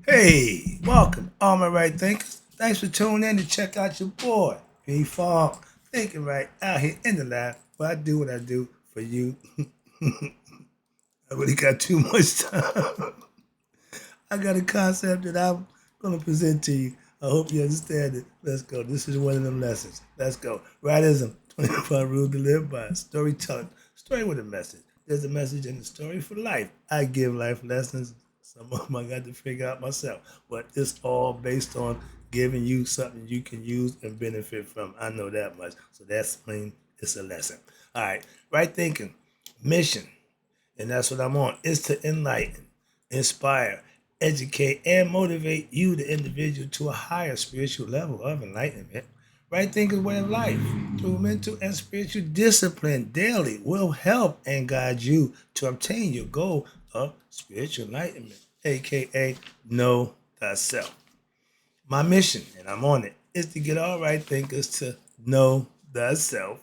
Hey, welcome, all my right thinkers. Thanks for tuning in to check out your boy, B Fog, thinking right out here in the lab. But I do what I do for you. I really got too much time. I got a concept that I'm going to present to you. I hope you understand it. Let's go. This is one of them lessons. Let's go. Rightism, 25 rules to live by. Storytelling. Story with a message. There's a message in the story for life. I give life lessons. Some of them I got to figure out myself. But it's all based on giving you something you can use and benefit from. I know that much. So that's mean it's a lesson. All right. Right thinking. Mission, and that's what I'm on, is to enlighten, inspire, educate, and motivate you, the individual, to a higher spiritual level of enlightenment. Right thinking way of life through mental and spiritual discipline daily will help and guide you to obtain your goal of spiritual enlightenment, aka know thyself. My mission, and I'm on it, is to get all right thinkers to know thyself.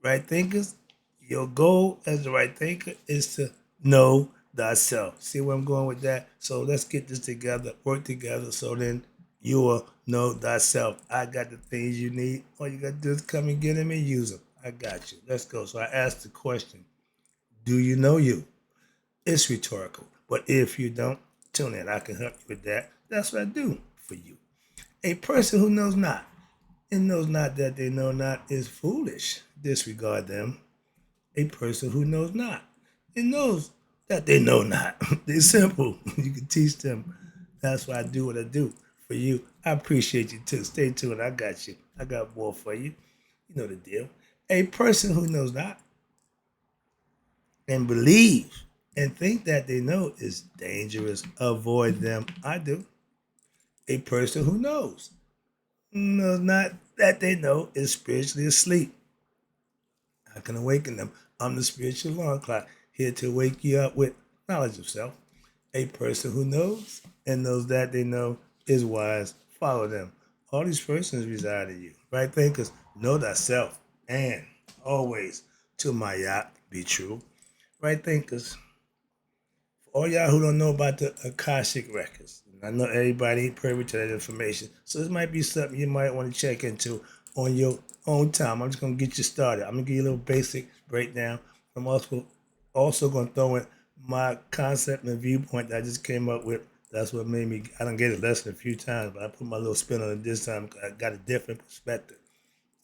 Right thinkers, your goal as the right thinker is to know thyself. See where I'm going with that? So let's get this together, work together, so then you will know thyself. I got the things you need. All you got to do is come and get them and use them. I got you. Let's go. So I asked the question, do you know you? It's rhetorical. But if you don't, tune in. I can help you with that. That's what I do for you. A person who knows not and knows not that they know not is foolish. Disregard them. A person who knows not and knows that they know not. They're simple. You can teach them. That's why I do what I do for you. I appreciate you too. Stay tuned. I got you. I got more for you. You know the deal. A person who knows not and believes and think that they know is dangerous. Avoid them. I do. A person who knows not that they know is spiritually asleep. I can awaken them. I'm the spiritual alarm clock, here to wake you up with knowledge of self. A person who knows and knows that they know is wise. Follow them. All these persons reside in you. Right thinkers, know thyself. And always, to my yacht, be true. Right thinkers, for all y'all who don't know about the Akashic records, I know everybody ain't privy to that information, so this might be something you might want to check into on your own time. I'm just gonna get you started. I'm gonna give you a little basic breakdown. I'm also gonna throw in my concept and viewpoint that I just came up with. That's what made me. I don't get a lesson a few times, but I put my little spin on it this time. I got a different perspective.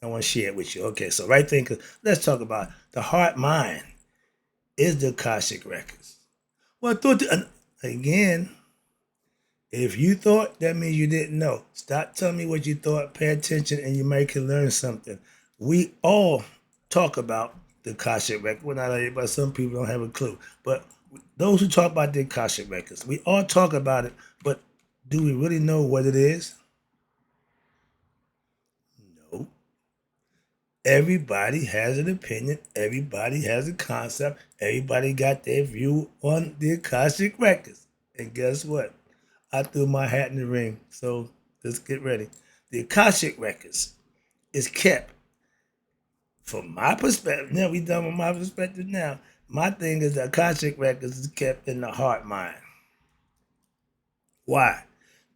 I want to share it with you. Okay, so right thinker, let's talk about the heart mind is the Akashic records. Well, again, if you thought, that means you didn't know. Stop telling me what you thought. Pay attention, and you might can learn something. We all talk about the Akashic record. Well, not everybody. Some people don't have a clue. But those who talk about the Akashic records, we all talk about it. But do we really know what it is? No. Everybody has an opinion. Everybody has a concept. Everybody got their view on the Akashic records. And guess what? I threw my hat in the ring. So let's get ready. The Akashic records is kept, from my perspective. Now we done with my perspective now. My thing is the Akashic records is kept in the heart mind. Why?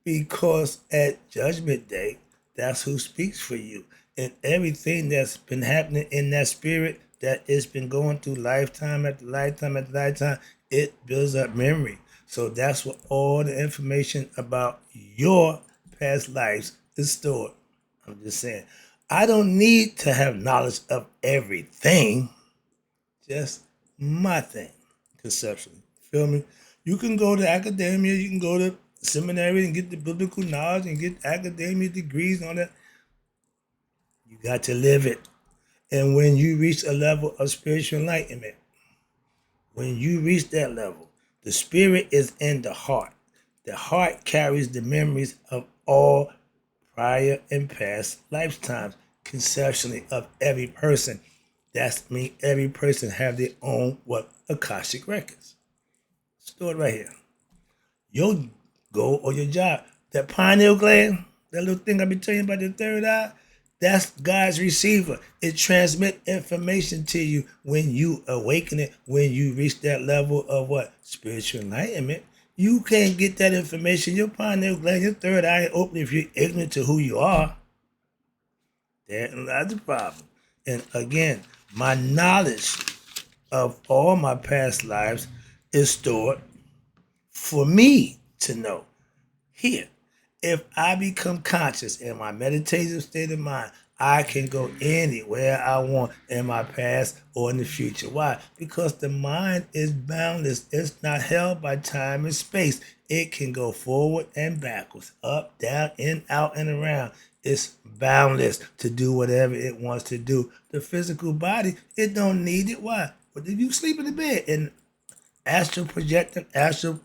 Because at Judgment Day, that's who speaks for you. And everything that's been happening in that spirit that it's been going through lifetime after lifetime after lifetime, it builds up memory. So that's what all the information about your past lives is stored. I'm just saying. I don't need to have knowledge of everything, just my thing, conceptually. Feel me? You can go to academia, you can go to seminary and get the biblical knowledge and get academia degrees and all that. You got to live it. And when you reach a level of spiritual enlightenment, when you reach that level, the spirit is in the heart. The heart carries the memories of all prior and past lifetimes, conceptually, of every person. That's mean every person have their own what Akashic records. Stored right here. Your goal or your job, that pineal gland, that little thing I be telling you about the third eye, that's God's receiver. It transmit information to you when you awaken it, when you reach that level of what? Spiritual enlightenment. You can't get that information. Your pineal gland, your third eye open if you're ignorant to who you are. That's the problem. And again, my knowledge of all my past lives is stored for me to know. Here, if I become conscious in my meditative state of mind, I can go anywhere I want in my past or in the future. Why? Because the mind is boundless. It's not held by time and space. It can go forward and backwards, up, down, in, out, and around. It's boundless to do whatever it wants to do. The physical body, it don't need it. Why? But if you sleep in the bed and astral projecting, astral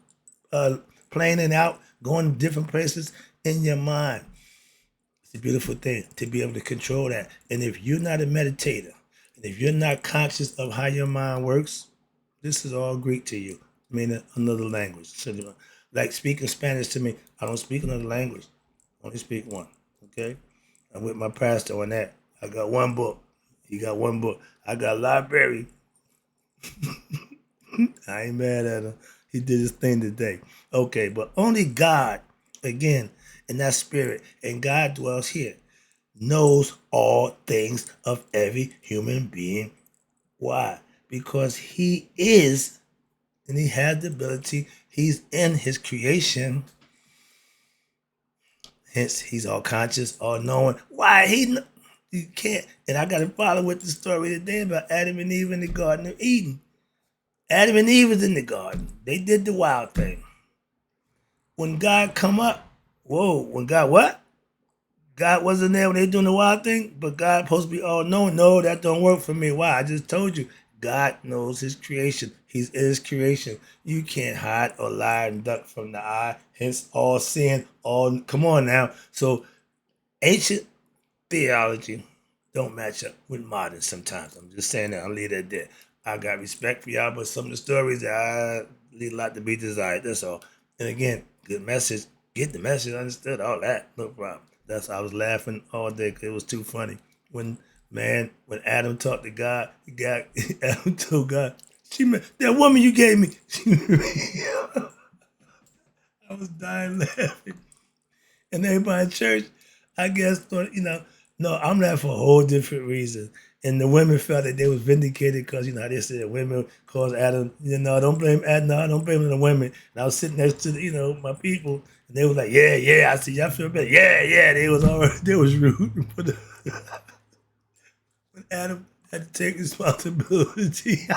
uh, planing out, going to different places in your mind. It's a beautiful thing to be able to control that. And if you're not a meditator, and if you're not conscious of how your mind works, this is all Greek to you. I mean, another language. So, like speaking Spanish to me, I don't speak another language. I only speak one. Okay? I'm with my pastor on that. I got one book. He got one book. I got a library. I ain't mad at him. He did his thing today. Okay, but only God, again, in that spirit, and God dwells here, knows all things of every human being. Why? Because he is, and he has the ability, he's in his creation. Hence, he's all conscious, all knowing. Why? You can't. And I got to follow with the story today about Adam and Eve in the Garden of Eden. Adam and Eve was in the garden. They did the wild thing. When God come up, whoa, when God what? God wasn't there when they doing the wild thing, but God supposed to be all knowing. No, that don't work for me. Why? I just told you. God knows his creation. He's his creation. You can't hide or lie and duck from the eye. Hence all sin, all come on now. So ancient theology don't match up with modern sometimes. I'm just saying that. I'll leave that there. I got respect for y'all, but some of the stories I leave a lot to be desired. That's all. And again, good message. Get the message understood. All that. No problem. That's I was laughing all day because it was too funny. When Adam talked to God, Adam told God, that woman you gave me. I was dying laughing. And everybody in church, I guess, thought, no, I'm not for a whole different reason. And the women felt that they was vindicated because, how they said women caused Adam, don't blame Adam, no, don't blame the women. And I was sitting next to, my people, and they was like, yeah, yeah, I see, y'all feel better. Yeah, yeah, they was all right, they was rude. But when Adam had to take responsibility.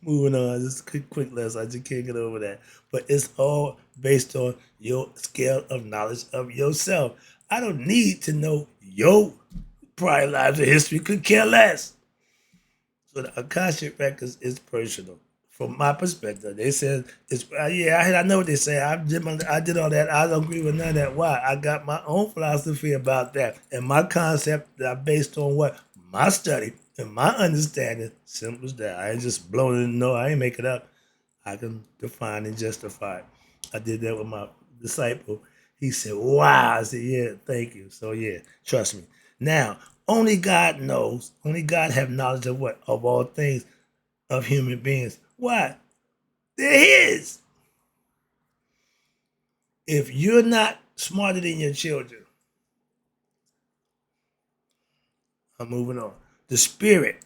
Moving on, just a quick lesson. I just can't get over that. But it's all based on your scale of knowledge of yourself. I don't need to know your prior lives or history. Could care less. So the Akashic records is personal. From my perspective, they said it's yeah. I know what they say. I did all that. I don't agree with none of that. Why? I got my own philosophy about that, and my concept that are based on what my study and my understanding. Simple as that. I ain't just blowing it. No, I ain't make it up. I can define and justify it. I did that with my disciple. He said, "Wow." I said, "Yeah, thank you." So yeah, trust me. Now, only God knows. Only God have knowledge of what of all things of human beings. Why? They're his. If you're not smarter than your children, I'm moving on. The spirit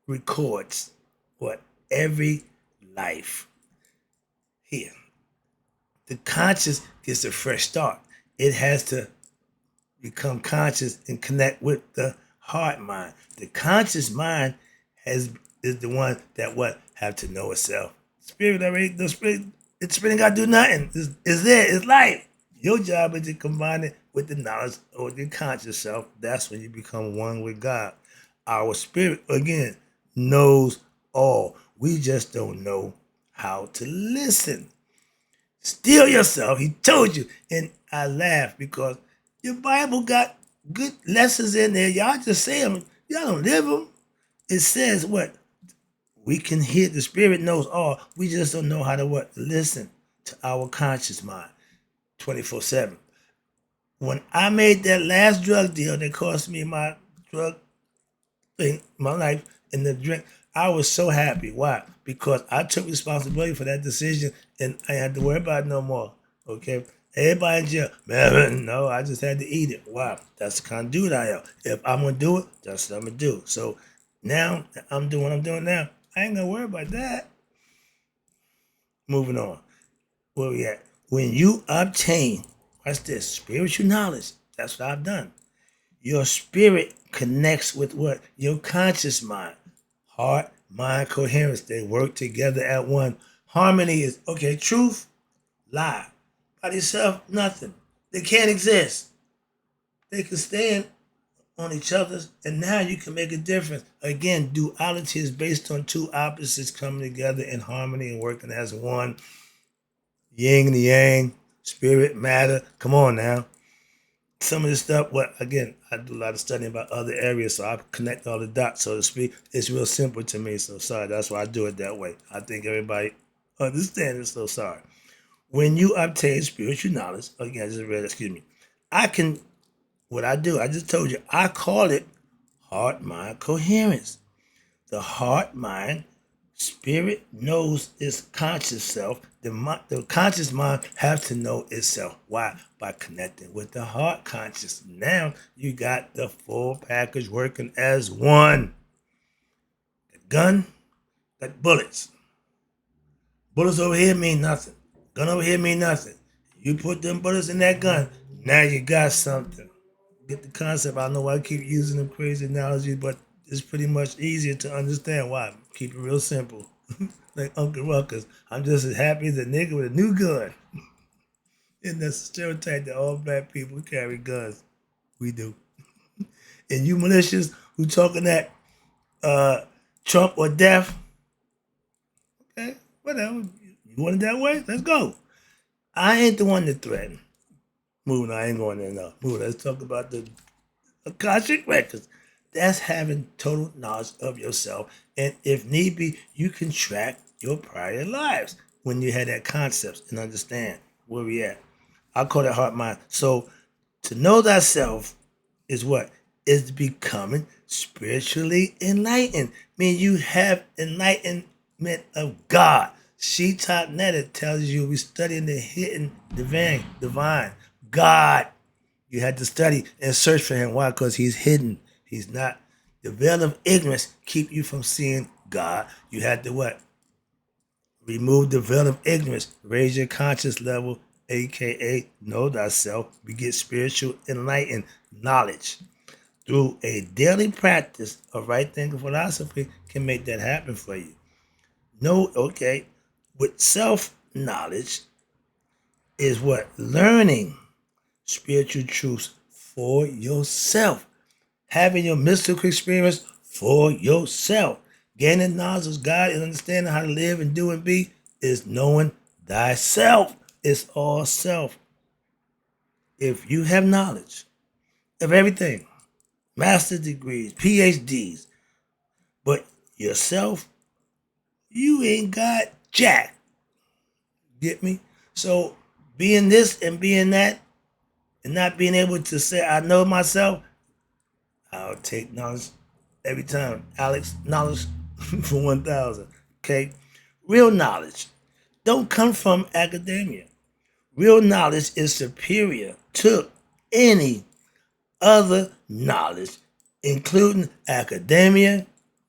records what every life here. The conscious gets a fresh start. It has to become conscious and connect with the heart mind. The conscious mind is the one that what have to know itself. Spirit already the spirit ain't gotta do nothing. It's there, it's life. Your job is to combine it with the knowledge of your conscious self. That's when you become one with God. Our spirit again knows all. We just don't know how to listen. Steal yourself. He told you. And I laugh because your Bible got good lessons in there. Y'all just say them. Y'all don't live them. It says what? We can hear. The spirit knows all. We just don't know how to what? Listen to our conscious mind 24/7. When I made that last drug deal that cost me my drug thing, my life, and the drink, I was so happy. Why? Because I took responsibility for that decision and I had to worry about it no more. Okay? Everybody in jail, man, no, I just had to eat it. Why? That's the kind of dude I am. If I'm going to do it, that's what I'm going to do. So now I'm doing what I'm doing now. I ain't going to worry about that. Moving on. Where we at? When you obtain, watch this, spiritual knowledge, that's what I've done. Your spirit connects with what? Your conscious mind. Heart, mind, coherence. They work together at one. Harmony is, okay, truth, lie. By themselves, nothing. They can't exist. They can stand on each other's, and now you can make a difference. Again, duality is based on two opposites coming together in harmony and working as one. Yin and yang, spirit, matter. Come on now. Some of this stuff, what again, I do a lot of studying about other areas, so I connect all the dots, so to speak. It's real simple to me, so sorry. That's why I do it that way. I think everybody understands it, so sorry. When you obtain spiritual knowledge, again, I just read, excuse me, I can, what I do, I just told you, I call it heart-mind coherence. The heart-mind spirit knows its conscious self. The conscious mind has to know itself. Why? By connecting with the heart conscious. Now you got the full package working as one. The gun, got bullets. Bullets over here mean nothing. Gun over here mean nothing. You put them bullets in that gun, now you got something. Get the concept. I know I keep using them crazy analogies, but it's pretty much easier to understand. Why? Keep it real simple. Like Uncle Ruckus. I'm just as happy as a nigga with a new gun. And that's a stereotype that all black people carry guns. We do. And you malicious who talking that Trump or death, okay, whatever. You want it that way? Let's go. I ain't the one to threaten. Moving, I ain't going there now. Moving, let's talk about the Akashic records. That's having total knowledge of yourself. And if need be, you can track your prior lives when you had that concept and understand where we at. I call it heart mind. So to know thyself is what? Is becoming spiritually enlightened. I mean, you have enlightenment of God. She-Top Netta tells you we studying the hidden divine. God. You had to study and search for him. Why? Because he's hidden. He's not. The veil of ignorance keep you from seeing God. You had to what? Remove the veil of ignorance. Raise your conscious level, aka know thyself. Get spiritual enlightened knowledge. Through a daily practice of right thinking philosophy can make that happen for you. Okay, with self-knowledge is what? Learning spiritual truths for yourself. Having your mystical experience for yourself. Gaining knowledge of God and understanding how to live and do and be is knowing thyself. It's all self. If you have knowledge of everything, master's degrees, PhDs, but yourself, you ain't got jack. Get me? So being this and being that and not being able to say I know myself, I'll take knowledge every time. Alex, knowledge for 1,000. Okay? Real knowledge don't come from academia. Real knowledge is superior to any other knowledge, including academia,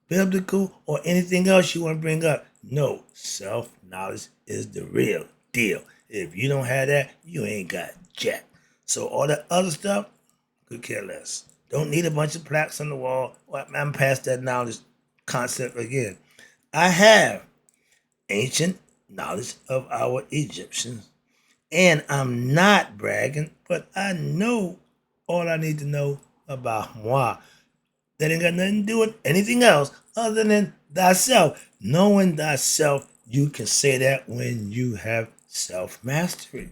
biblical, or anything else you want to bring up. No, self-knowledge is the real deal. If you don't have that, you ain't got jack. So all that other stuff, could care less. Don't need a bunch of plaques on the wall. I'm past that knowledge concept again. I have ancient knowledge of our Egyptians, and I'm not bragging, but I know all I need to know about moi. That ain't got nothing to do with anything else other than thyself. Knowing thyself, you can say that when you have self-mastery.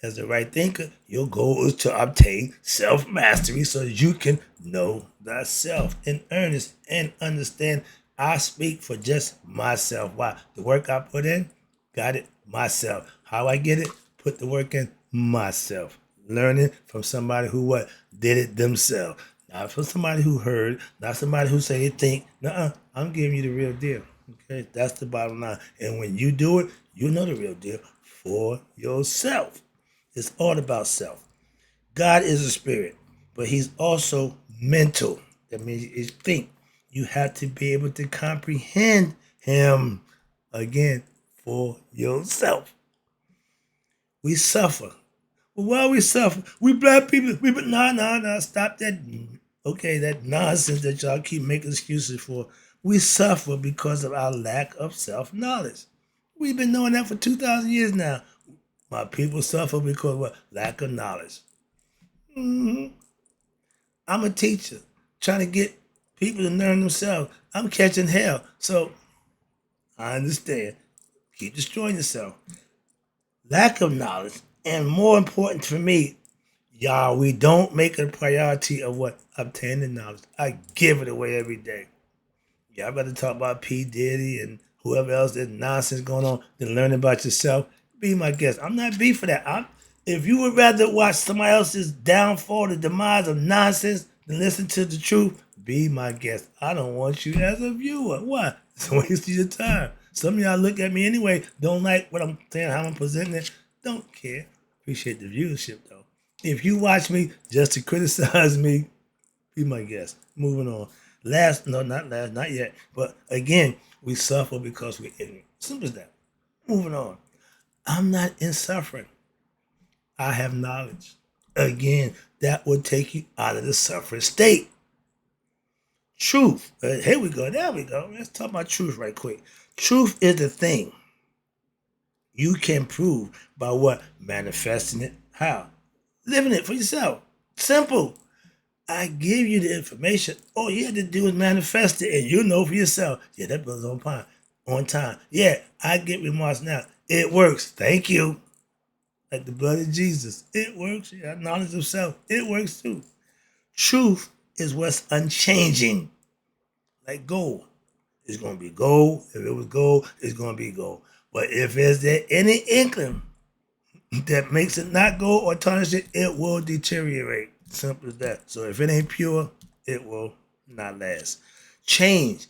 As a right thinker, your goal is to obtain self-mastery so that you can know thyself in earnest and understand I speak for just myself. Why? The work I put in, got it myself. How I get it? Put the work in myself. Learning from somebody who what? Did it themselves. Not for somebody who heard, not somebody who say they think. Nuh-uh, I'm giving you the real deal. Okay, that's the bottom line. And when you do it, you know the real deal for yourself. It's all about self. God is a spirit, but he's also mental. That means you think. You have to be able to comprehend him again for yourself. We suffer. Well, why we suffer? We black people, no, stop that. Okay, that nonsense that y'all keep making excuses for. We suffer because of our lack of self-knowledge. We've been knowing that for 2,000 years now. My people suffer because of what? Lack of knowledge. I'm a teacher trying to get people to learn themselves. I'm catching hell. So I understand. Keep destroying yourself. Lack of knowledge, and more important for me, y'all, we don't make a priority of what? Obtaining knowledge. I give it away every day. Y'all better talk about P. Diddy and whoever else there's nonsense going on than learn about yourself. Be my guest. I'm not beef for that. If you would rather watch somebody else's downfall, the demise of nonsense, than listen to the truth, be my guest. I don't want you as a viewer. Why? It's a waste of your time. Some of y'all look at me anyway, don't like what I'm saying, how I'm presenting it. Don't care. Appreciate the viewership though. If you watch me just to criticize me, be my guest. Moving on. Not yet. But again, we suffer because we're ignorant. Simple as that. Moving on. I'm not in suffering. I have knowledge. Again, that will take you out of the suffering state. Truth. Here we go. There we go. Let's talk about truth right quick. Truth is the thing you can prove by what? Manifesting it. How? Living it for yourself. Simple. I give you the information. All you have to do is manifest it, and you know for yourself. Yeah, that brother's on time. On time. Yeah, I get remarks now. It works. Thank you. Like the blood of Jesus. It works. Yeah, knowledge of self. It works too. Truth is what's unchanging. Like gold. It's going to be gold. If it was gold, it's going to be gold. But if there's any inkling that makes it not gold or tarnish it, it will deteriorate. Simple as that. So if it ain't pure, it will not last. Change.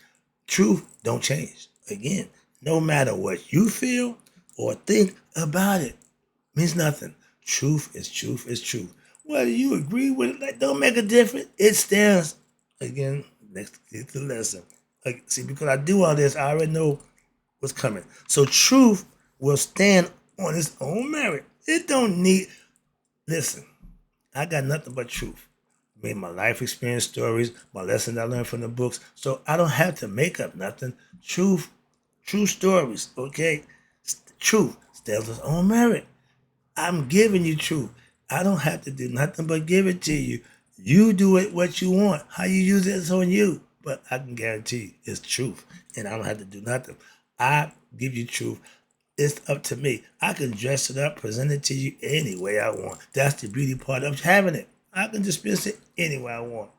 Truth don't change. Again, no matter what you feel or think about it, means nothing. Truth is truth is truth. Whether you agree with it, that don't make a difference. It stands. Again, next to the lesson. Like, see, because I do all this, I already know what's coming. So truth will stand on its own merit. It don't need. Listen, I got nothing but truth. I mean, my life experience stories, my lessons I learned from the books. So I don't have to make up nothing. Truth, true stories, okay? Truth stands on its own merit. I'm giving you truth. I don't have to do nothing but give it to you. You do it what you want. How you use it is on you. But I can guarantee you it's truth. And I don't have to do nothing. I give you truth. It's up to me. I can dress it up, present it to you any way I want. That's the beauty part of having it. I can dispense it any way I want.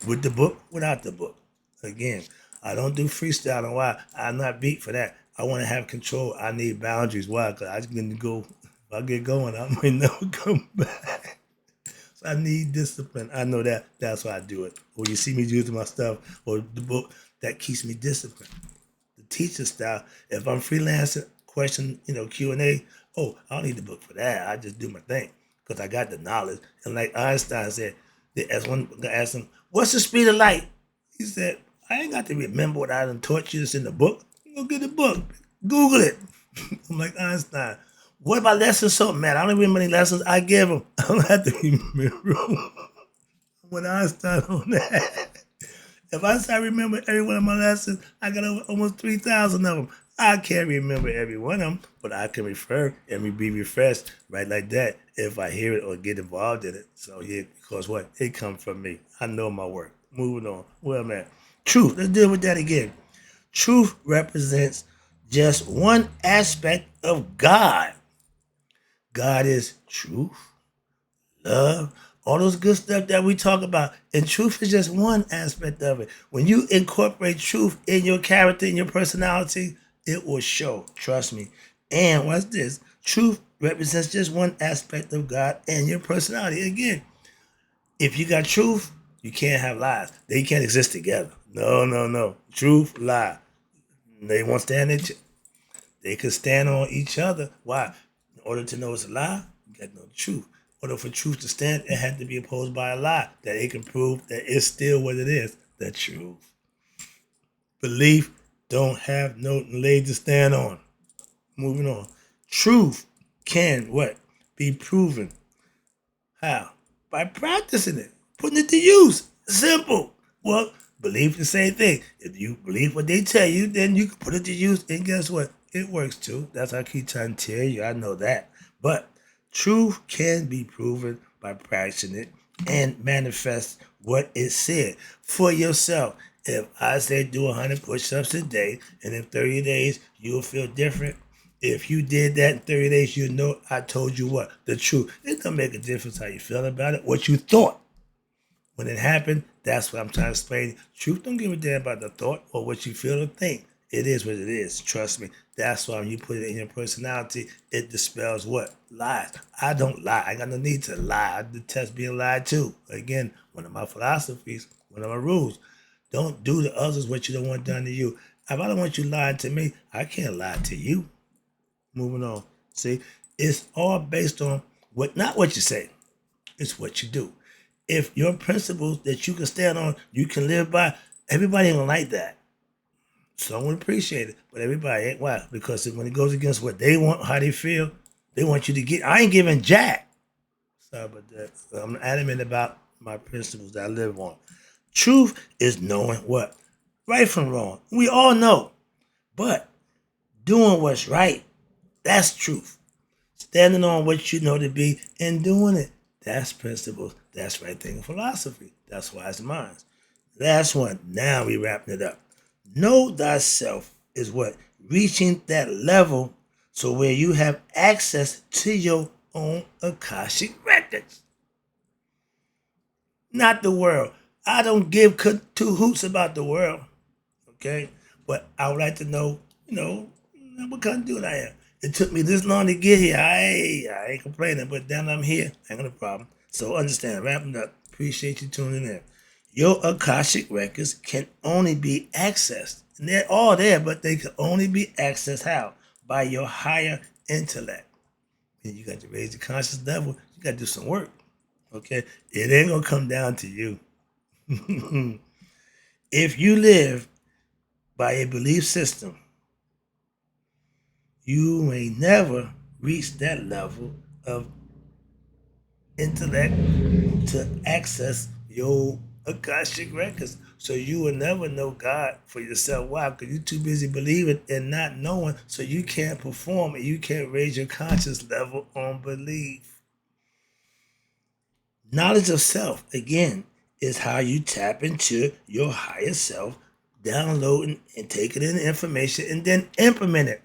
With the book, without the book. Again, I don't do freestyling. Why? I'm not beat for that. I want to have control. I need boundaries. Why? Because I'm going to go. If I get going, I might never come back. So I need discipline. I know that. That's why I do it. Or you see me using my stuff or the book, that keeps me disciplined. The teacher style, if I'm freelancing, question, Q&A, oh, I don't need the book for that. I just do my thing because I got the knowledge. And like Einstein said, they asked one guy, asked him, what's the speed of light? He said, I ain't got to remember what I done taught you that's in the book. Go get the book. Google it. I'm like Einstein. What about lessons? So, man, I don't remember any lessons. I give them. I don't have to remember them. When Einstein on that. If I start remember every one of my lessons, I got over almost 3,000 of them. I can't remember every one of them, but I can refer and be refreshed right like that if I hear it or get involved in it. So yeah, because what? It comes from me. I know my work. Moving on. Where I'm at. Truth. Let's deal with that again. Truth represents just one aspect of God. God is truth, love, all those good stuff that we talk about. And truth is just one aspect of it. When you incorporate truth in your character, in your personality, it will show. Trust me. And what's this? Truth represents just one aspect of God and your personality. Again, if you got truth, You can't have lies. They can't exist together. No, no, no. Truth, lie. They won't stand they could stand on each other. Why? In order to know it's a lie, you got to know the truth. In order for truth to stand, it had to be opposed by a lie that it can prove that it's still what it is, the truth. Belief don't have no leg to stand on. Moving on. Truth can what? Be proven. How? By practicing it, putting it to use. Simple. Well, believe the same thing. If you believe what they tell you, then you can put it to use, and guess what? It works too. That's how I keep trying to tell you. I know that. But truth can be proven by practicing it and manifest what it said for yourself. If I say do 100 push-ups a day, and in 30 days you'll feel different, if you did that in 30 days, you know I told you what? The truth. It don't make a difference how you feel about it, what you thought. When it happened, that's what I'm trying to explain. Truth don't give a damn about the thought or what you feel or think. It is what it is. Trust me. That's why when you put it in your personality, it dispels what? Lies. I don't lie. I got no need to lie. I detest being lied to. Again, one of my philosophies, one of my rules. Don't do to others what you don't want done to you. If I don't want you lying to me, I can't lie to you. Moving on. See, it's all based on not what you say, it's what you do. If your principles that you can stand on, you can live by, everybody ain't gonna like that. Some would appreciate it, but everybody ain't. Why? Because when it goes against what they want, how they feel, they want you to get. I ain't giving jack. Sorry about that. I'm adamant about my principles that I live on. Truth is knowing what? Right from wrong. We all know. But doing what's right, that's truth. Standing on what you know to be and doing it. That's principles. That's right thinking philosophy. That's wise minds. Last one. Now we wrapping it up. Know thyself is what? Reaching that level so where you have access to your own Akashic records. Not the world. I don't give two hoots about the world. Okay? But I would like to know, what kind of dude I am. It took me this long to get here. I ain't complaining, but then I'm here. Ain't got a problem. So understand, wrapping up. Appreciate you tuning in. Your Akashic records can only be accessed. And they're all there, but they can only be accessed how? By your higher intellect. And you got to raise the conscious level. You got to do some work. Okay? It ain't going to come down to you. If you live by a belief system, you may never reach that level of intellect to access your Akashic records. So you will never know God for yourself. Why? Because you're too busy believing and not knowing, so you can't perform and you can't raise your conscious level on belief. Knowledge of self, again, is how you tap into your higher self, downloading and taking in the information and then implement it.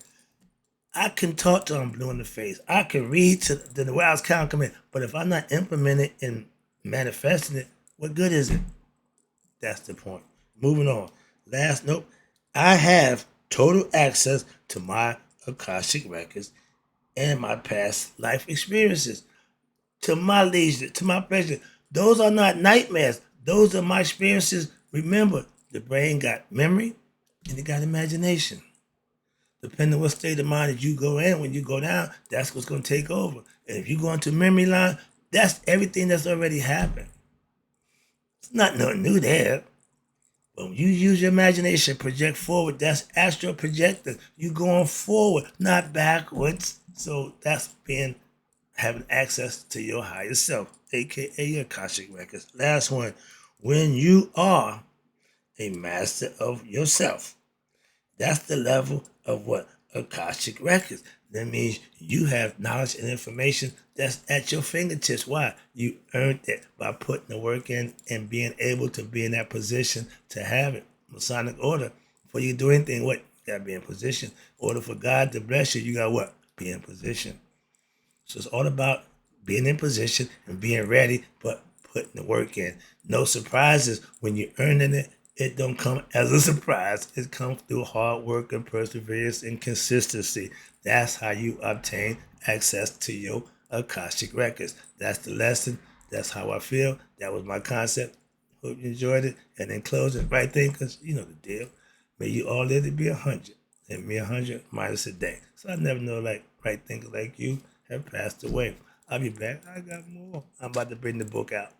I can talk till I'm blue in the face. I can read to the wild count come in. But if I'm not implementing and manifesting it, what good is it? That's the point. Moving on. Nope. I have total access to my Akashic records and my past life experiences. To my leisure, to my pleasure. Those are not nightmares. Those are my experiences. Remember, the brain got memory and it got imagination. Depending on what state of mind that you go in, when you go down, that's what's going to take over. And if you go into memory line, that's everything that's already happened. It's not nothing new there. But when you use your imagination, project forward, that's astral projecting. You going forward, not backwards. So that's having access to your higher self, aka your Akashic records. Last one, when you are a master of yourself. That's the level of what? Akashic records. That means you have knowledge and information that's at your fingertips. Why? You earned it by putting the work in and being able to be in that position to have it. Masonic order. Before you do anything, what? You gotta be in position. In order for God to bless you, you gotta what? Be in position. So it's all about being in position and being ready, but putting the work in. No surprises when you're earning it. It don't come as a surprise. It comes through hard work and perseverance and consistency. That's how you obtain access to your Akashic records. That's the lesson. That's how I feel. That was my concept. Hope you enjoyed it. And then close it right there, because you know the deal. May you all live to be 100. And me 100 minus a day. So I never know, like, right thinkers like you have passed away. I'll be back. I got more. I'm about to bring the book out.